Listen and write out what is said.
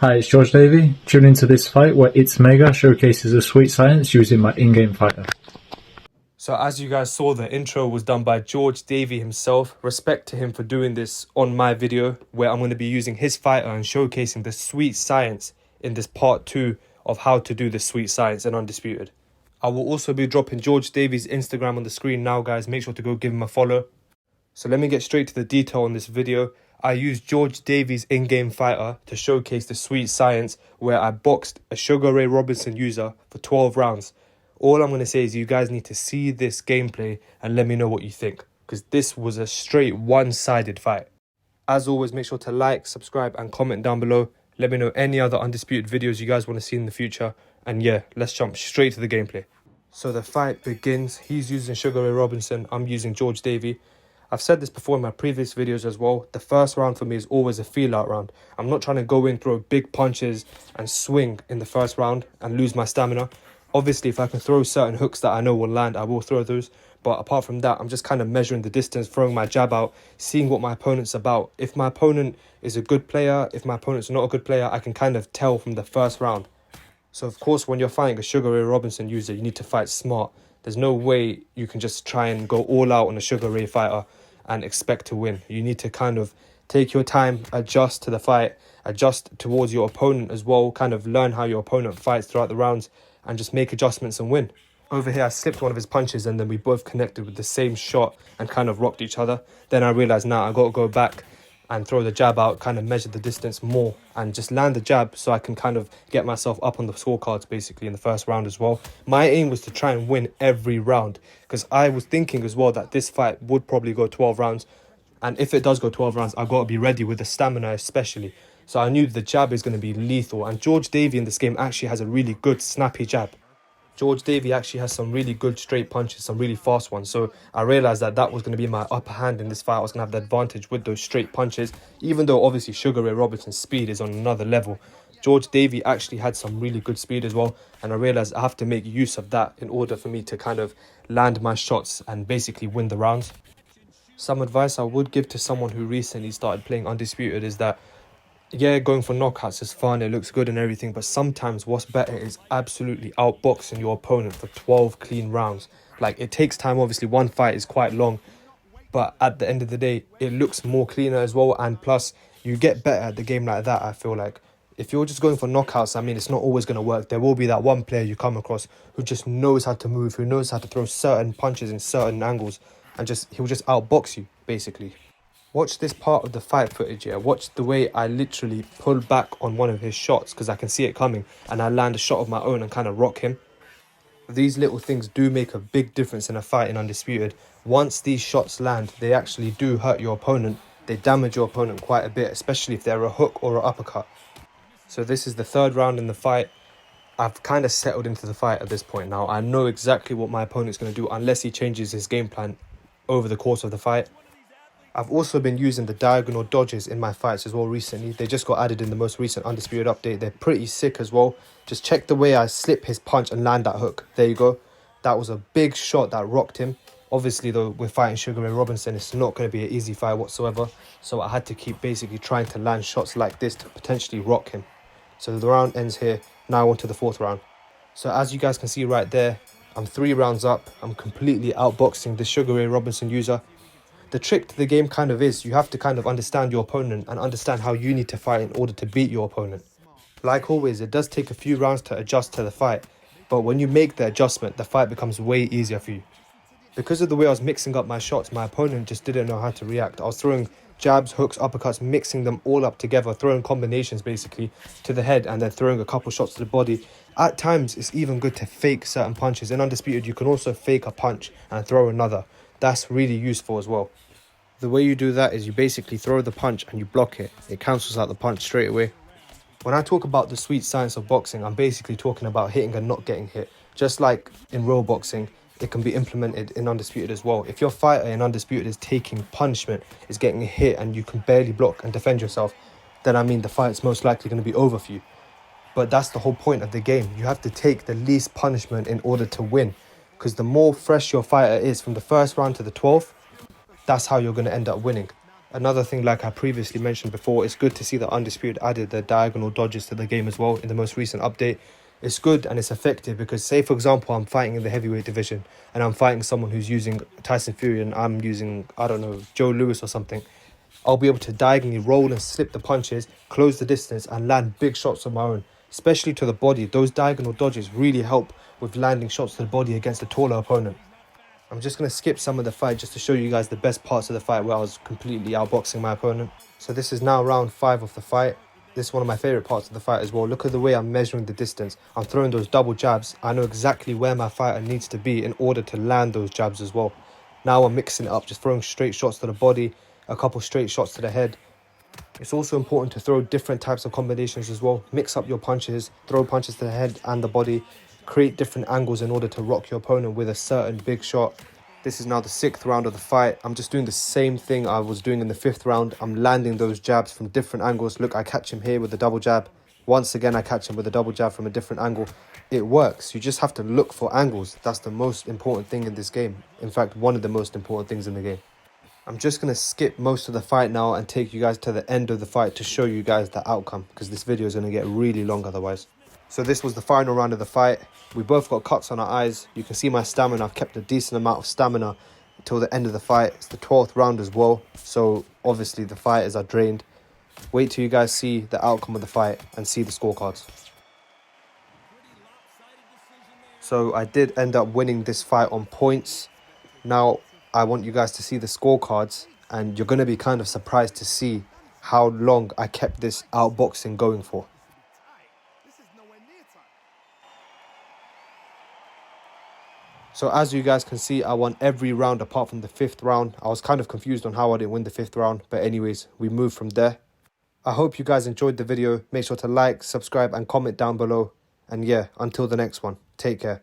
Hi, it's George Davey. Tune into this fight where ESBC showcases the sweet science using my in-game fighter. So as you guys saw, the intro was done by George Davey himself. Respect to him for doing this on my video, where I'm going to be using his fighter and showcasing the sweet science in this part 2 of how to do the sweet science in Undisputed. I will also be dropping George Davey's Instagram on the screen now, guys. Make sure to go give him a follow. So let me get straight to the detail on this video. I used George Davey's in-game fighter to showcase the sweet science where I boxed a Sugar Ray Robinson user for 12 rounds. All I'm going to say is you guys need to see this gameplay and let me know what you think, because this was a straight one-sided fight. As always, make sure to like, subscribe and comment down below. Let me know any other Undisputed videos you guys want to see in the future. And yeah, let's jump straight to the gameplay. So the fight begins. He's using Sugar Ray Robinson. I'm using George Davey. I've said this before in my previous videos as well. The first round for me is always a feel-out round. I'm not trying to go in, throw big punches and swing in the first round and lose my stamina. Obviously, if I can throw certain hooks that I know will land, I will throw those. But apart from that, I'm just kind of measuring the distance, throwing my jab out, seeing what my opponent's about. If my opponent is a good player, if my opponent's not a good player, I can kind of tell from the first round. So, of course, when you're fighting a Sugar Ray Robinson user, you need to fight smart. There's no way you can just try and go all out on a Sugar Ray fighter and expect to win. You need to kind of take your time, adjust to the fight, adjust towards your opponent as well, kind of learn how your opponent fights throughout the rounds and just make adjustments and win. Over here, I slipped one of his punches and then we both connected with the same shot and kind of rocked each other. Then I realized now I got to go back and throw the jab out, kind of measure the distance more and just land the jab so I can kind of get myself up on the scorecards basically in the first round as well. My aim was to try and win every round because I was thinking as well that this fight would probably go 12 rounds. And if it does go 12 rounds, I've got to be ready with the stamina especially. So I knew the jab is going to be lethal. And George Davey in this game actually has a really good snappy jab. George Davey actually has some really good straight punches, some really fast ones. So I realised that that was going to be my upper hand in this fight. I was going to have the advantage with those straight punches. Even though obviously Sugar Ray Robinson's speed is on another level, George Davey actually had some really good speed as well. And I realised I have to make use of that in order for me to kind of land my shots and basically win the rounds. Some advice I would give to someone who recently started playing Undisputed is that yeah, going for knockouts is fun, it looks good and everything, but sometimes what's better is absolutely outboxing your opponent for 12 clean rounds. Like, it takes time, obviously, one fight is quite long, but at the end of the day, it looks more cleaner as well, and plus, you get better at the game like that, I feel like. If you're just going for knockouts, I mean, it's not always going to work. There will be that one player you come across who just knows how to move, who knows how to throw certain punches in certain angles, and he'll just outbox you, basically. Watch this part of the fight footage here. Watch the way I literally pull back on one of his shots because I can see it coming and I land a shot of my own and kind of rock him. These little things do make a big difference in a fight in Undisputed. Once these shots land, they actually do hurt your opponent. They damage your opponent quite a bit, especially if they're a hook or an uppercut. So this is the third round in the fight. I've kind of settled into the fight at this point now. I know exactly what my opponent's going to do unless he changes his game plan over the course of the fight. I've also been using the diagonal dodges in my fights as well recently. They just got added in the most recent Undisputed update. They're pretty sick as well. Just check the way I slip his punch and land that hook. There you go. That was a big shot that rocked him. Obviously, though, we're fighting Sugar Ray Robinson. It's not going to be an easy fight whatsoever. So I had to keep basically trying to land shots like this to potentially rock him. So the round ends here. Now on to the fourth round. So as you guys can see right there, I'm 3 rounds up. I'm completely outboxing the Sugar Ray Robinson user. The trick to the game kind of is you have to kind of understand your opponent and understand how you need to fight in order to beat your opponent. Like always, it does take a few rounds to adjust to the fight, but when you make the adjustment, the fight becomes way easier for you. Because of the way I was mixing up my shots, my opponent just didn't know how to react. I was throwing jabs, hooks, uppercuts, mixing them all up together, throwing combinations basically to the head and then throwing a couple shots to the body. At times, it's even good to fake certain punches. In Undisputed, you can also fake a punch and throw another. That's really useful as well. The way you do that is you basically throw the punch and you block it. It cancels out the punch straight away. When I talk about the sweet science of boxing, I'm basically talking about hitting and not getting hit. Just like in real boxing, it can be implemented in Undisputed as well. If your fighter in Undisputed is taking punishment, is getting hit and you can barely block and defend yourself, then I mean the fight's most likely going to be over for you. But that's the whole point of the game. You have to take the least punishment in order to win. Because the more fresh your fighter is from the first round to the 12th, that's how you're going to end up winning. Another thing, like I previously mentioned before, it's good to see that Undisputed added the diagonal dodges to the game as well in the most recent update. It's good and it's effective because, say for example, I'm fighting in the heavyweight division and I'm fighting someone who's using Tyson Fury and I'm using, I don't know, Joe Lewis or something. I'll be able to diagonally roll and slip the punches, close the distance and land big shots of my own, especially to the body. Those diagonal dodges really help with landing shots to the body against a taller opponent. I'm just going to skip some of the fight just to show you guys the best parts of the fight where I was completely outboxing my opponent. So this is now round 5 of the fight. This is one of my favourite parts of the fight as well. Look at the way I'm measuring the distance. I'm throwing those double jabs. I know exactly where my fighter needs to be in order to land those jabs as well. Now I'm mixing it up, just throwing straight shots to the body, a couple straight shots to the head. It's also important to throw different types of combinations as well. Mix up your punches, throw punches to the head and the body. Create different angles in order to rock your opponent with a certain big shot. This is now the 6th round of the fight. I'm just doing the same thing I was doing in the 5th round. I'm landing those jabs from different angles. Look, I catch him here with the double jab. Once again, I catch him with a double jab from a different angle. It works. You just have to look for angles. That's the most important thing in this game. In fact, one of the most important things in the game. I'm just going to skip most of the fight now and take you guys to the end of the fight to show you guys the outcome, because this video is going to get really long otherwise. So this was the final round of the fight. We both got cuts on our eyes. You can see my stamina. I've kept a decent amount of stamina until the end of the fight. It's the 12th round as well. So obviously the fighters are drained. Wait till you guys see the outcome of the fight and see the scorecards. So I did end up winning this fight on points. Now I want you guys to see the scorecards and you're going to be kind of surprised to see how long I kept this outboxing going for. So as you guys can see, I won every round apart from the 5th round. I was kind of confused on how I didn't win the 5th round. But anyways, we moved from there. I hope you guys enjoyed the video. Make sure to like, subscribe and comment down below. And yeah, until the next one, take care.